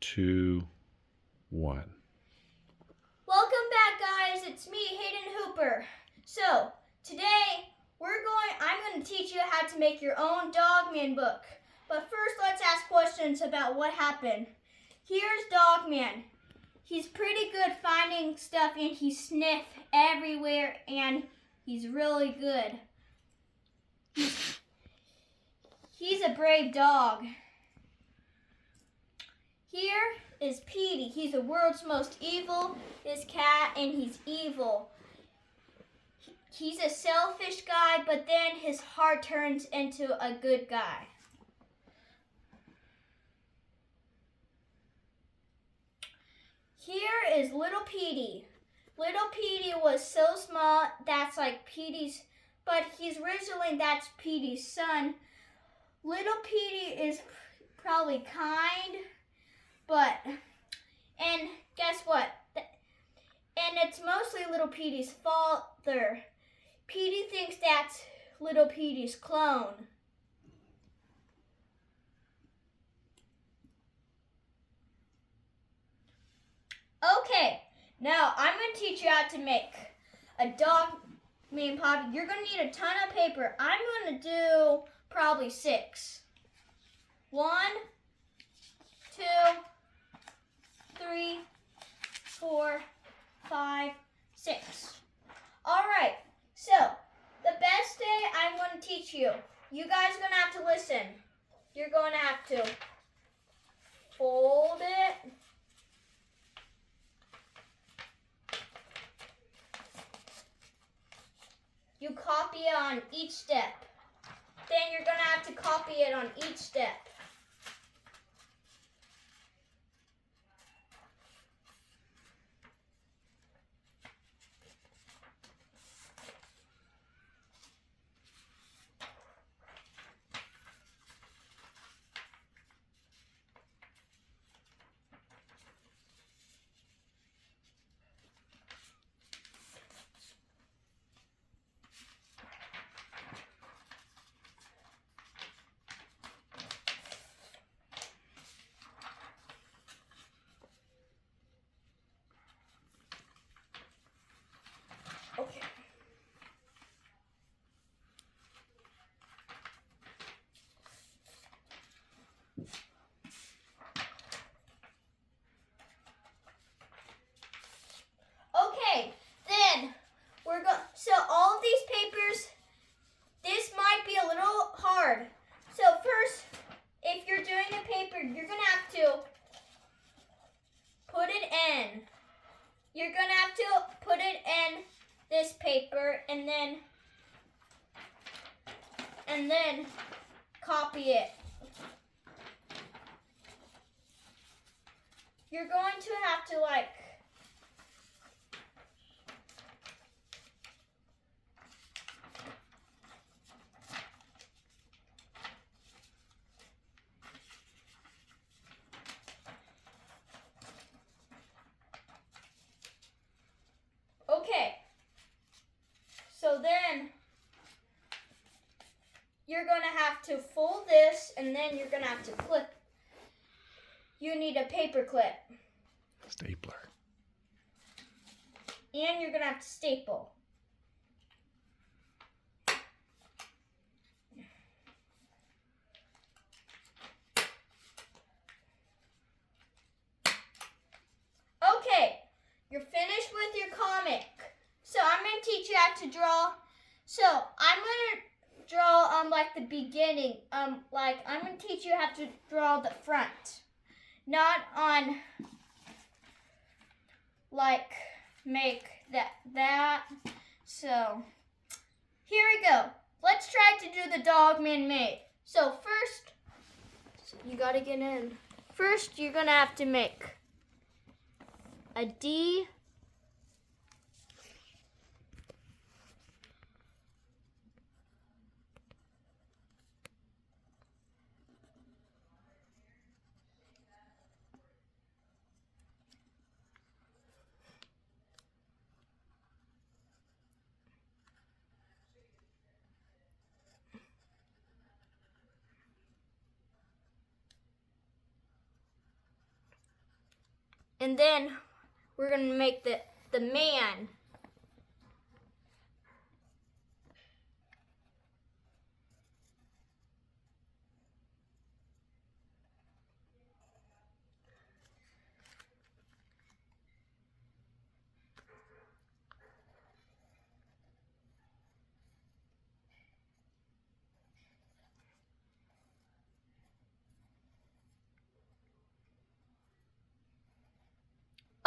2, 1. Welcome back, guys. It's me, Hayden Hooper. So, today I'm going to teach you how to make your own Dogman book. But first, let's ask questions about what happened. Here's Dogman. He's pretty good finding stuff and he sniffs everywhere and he's really good. He's a brave dog. Here is Petey. He's the world's most evil cat and he's evil. He's a selfish guy, but then his heart turns into a good guy. Here is little Petey. Little Petey was so small, that's like Petey's, but that's Petey's son. Little Petey is probably kind, and guess what? And it's mostly little Petey's father. Petey thinks that's little Petey's clone. Okay, now I'm going to teach you how to make a Dogman poppy. You're going to need a ton of paper. I'm going to do probably 6. 1, 2, 3, 4, 5, 6. All right, so the best day I'm going to teach you. You guys are going to have to listen. You're going to have to fold it. You copy it on each step. Then you're going to have to copy it on each step. Okay. Okay, then we're going. So all of these papers, this might be a little hard. So first, if you're doing a paper, you're gonna have to put it in. You're gonna have to put it in this paper and then copy it. You're going to have to okay. So then you're going to have to fold this and then you're going to have to clip. You need a paper clip. Stapler. And you're going to have to staple. Okay, you're finished with your comic. So I'm going to teach you how to draw. So I'm going to draw like the beginning. I'm going to teach you how to draw the front. Not on make that. So here we go. Let's try to do the Dogman made. So first, you got to get in. First, you're going to have to make a D. And then we're going to make the man.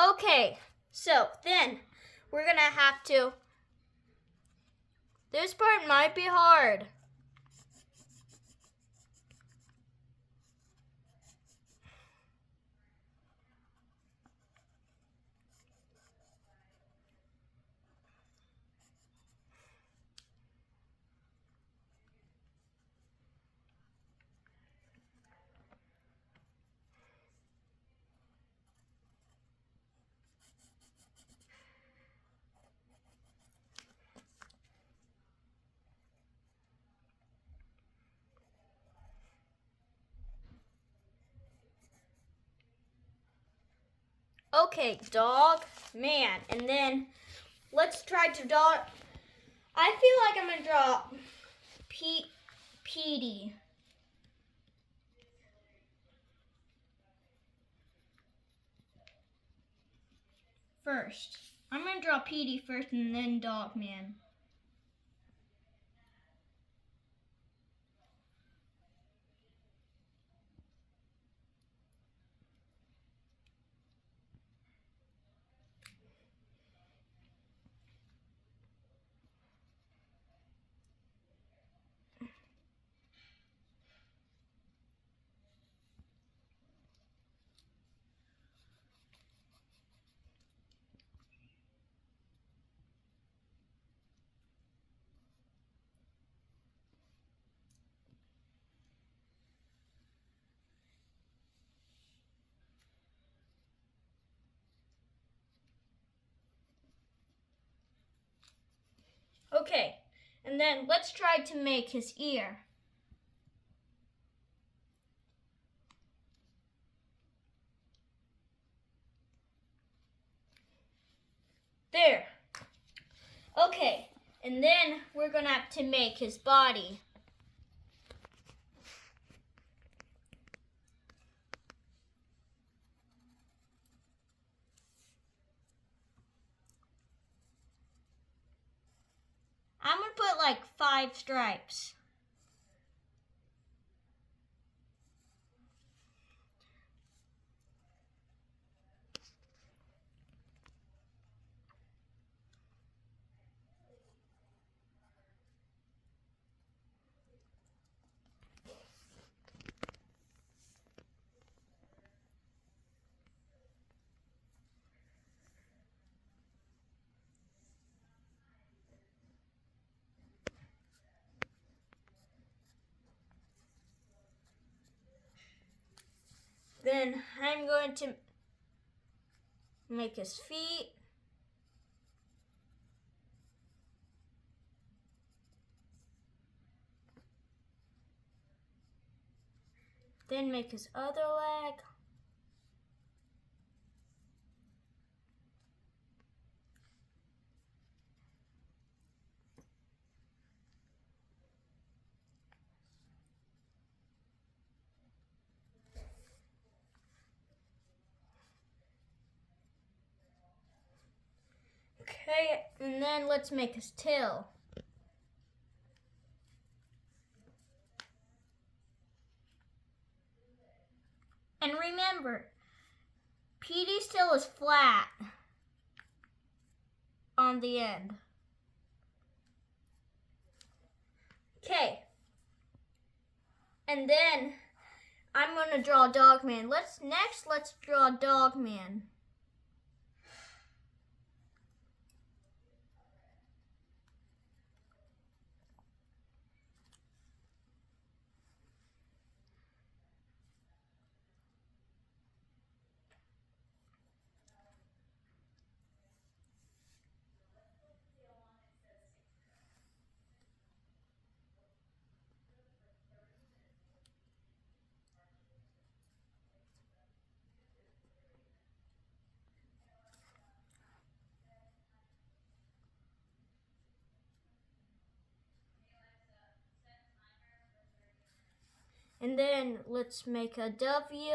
Okay, so then we're going to have to, this part might be hard. Okay, dog, man, and then let's try to draw. I feel like I'm gonna draw Petey. First. I'm gonna draw Petey first and then dog man. Okay, and then let's try to make his ear. There. Okay, and then we're gonna have to make his body. I'm gonna put like 5 stripes. Then I'm going to make his feet. Then make his other leg. Okay, and then let's make his tail. And remember, Petey's tail is flat on the end. Okay. And then I'm gonna draw Dogman. Let's draw Dogman. And then let's make a W.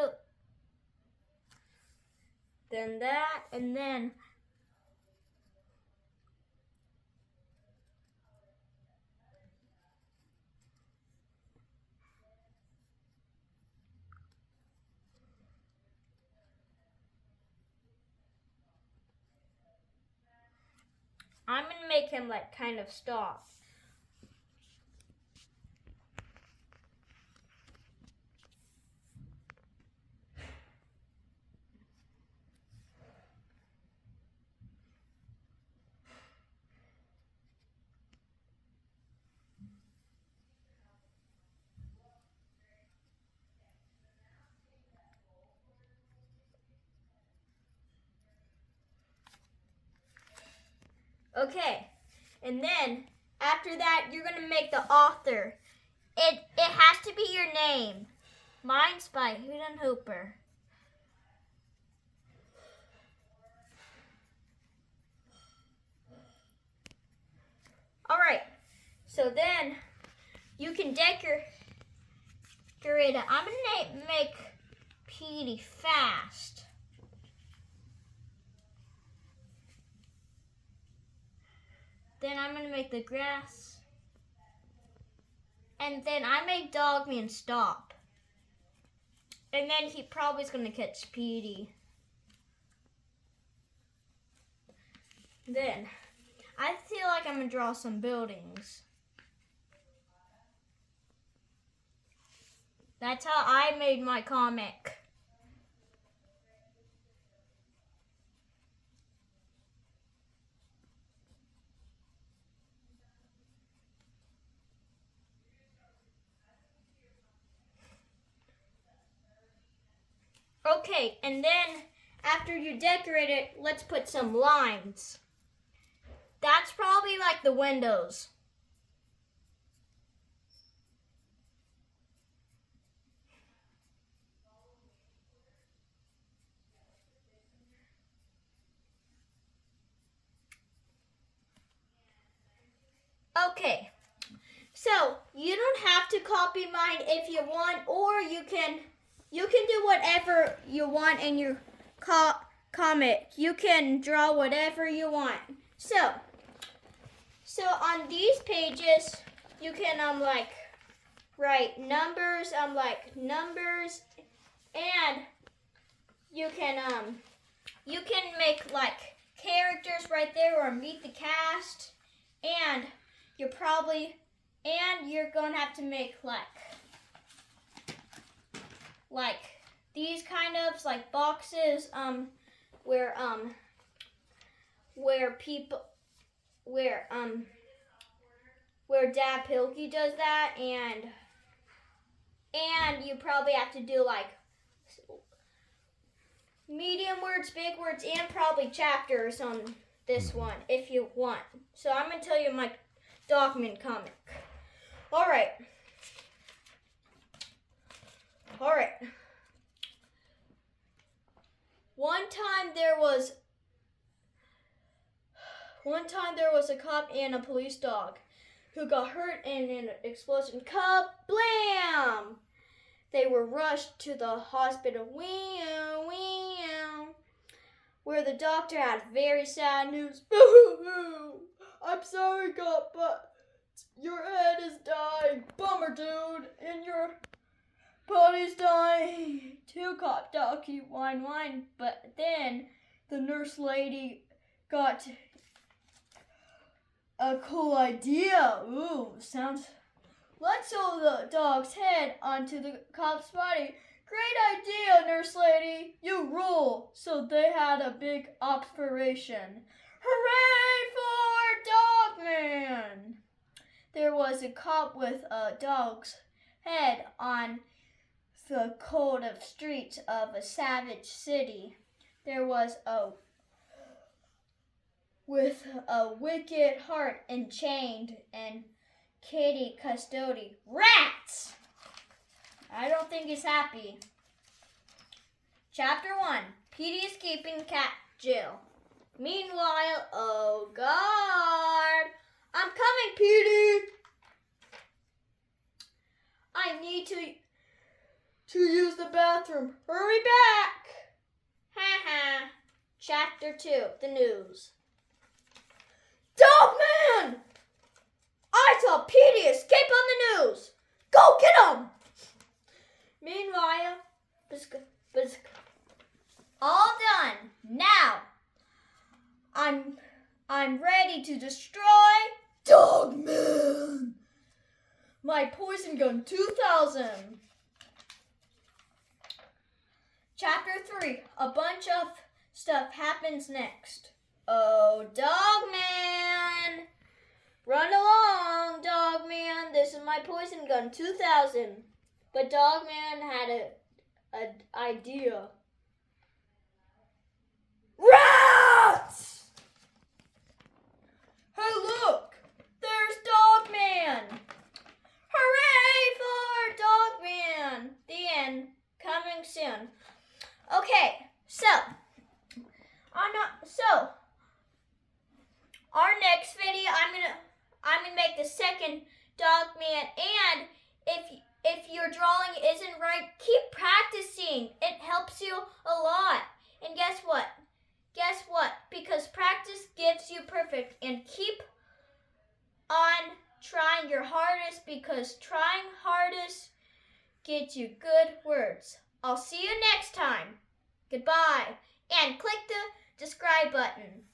Then that, and then I'm gonna make him like kind of stop. Okay, and then after that, you're gonna make the author. It has to be your name. Mine's by Hayden Hooper. All right, so then you can decorate it. I'm gonna make Petey fast. Then I'm gonna make the grass. And then I make Dogman stop. And then he probably is gonna catch Petey. Then I feel like I'm gonna draw some buildings. That's how I made my comic. Okay, and then after you decorate it, let's put some lines. That's probably like the windows. Okay, so you don't have to copy mine if you want, or you can do whatever you want in your comic. You can draw whatever you want. So on these pages, you can like write numbers, numbers, and you can make like characters right there, or meet the cast, and you're going to have to make like these kind of like boxes where Dad Pilkey does that, and you probably have to do like medium words, big words, and probably chapters on this one if you want. So I'm going to tell you my Dogman comic. All right. One time there was a cop and a police dog who got hurt in an explosion. Kablam! They were rushed to the hospital. Where the doctor had very sad news. Boo-hoo-hoo! I'm sorry, cop, but your head is dying. Bummer, dude. And your body's dying. Too, cop doggy, whine. But then the nurse lady got a cool idea. Ooh, sounds... Let's sew the dog's head onto the cop's body. Great idea, nurse lady. You rule. So they had a big operation. Hooray for Dogman! There was a cop with a dog's head on the cold of streets of a savage city. There was with a wicked heart enchained and kitty custody. Rats! I don't think he's happy. Chapter 1. Petey escaping cat jail. Meanwhile, oh God! I'm coming, Petey! to use the bathroom. Hurry back! Haha. Chapter 2, the news. Dogman! I saw Petey escape on the news. Go get him! Meanwhile, all done. Now, I'm ready to destroy Dogman. My poison gun 2000. Chapter 3. A bunch of stuff happens next. Oh, Dogman. Run along, Dogman. This is my poison gun 2000. But Dogman had an idea. Rats! Hey, look! There's Dogman! Hooray for Dogman! The end. Coming soon. Okay, so our next video, I'm gonna make the second Dogman, and if your drawing isn't right, keep practicing. It helps you a lot. And guess what? Because practice gives you perfect, and keep on trying your hardest, because trying hardest gets you good words. I'll see you next time. Goodbye. And click the subscribe button.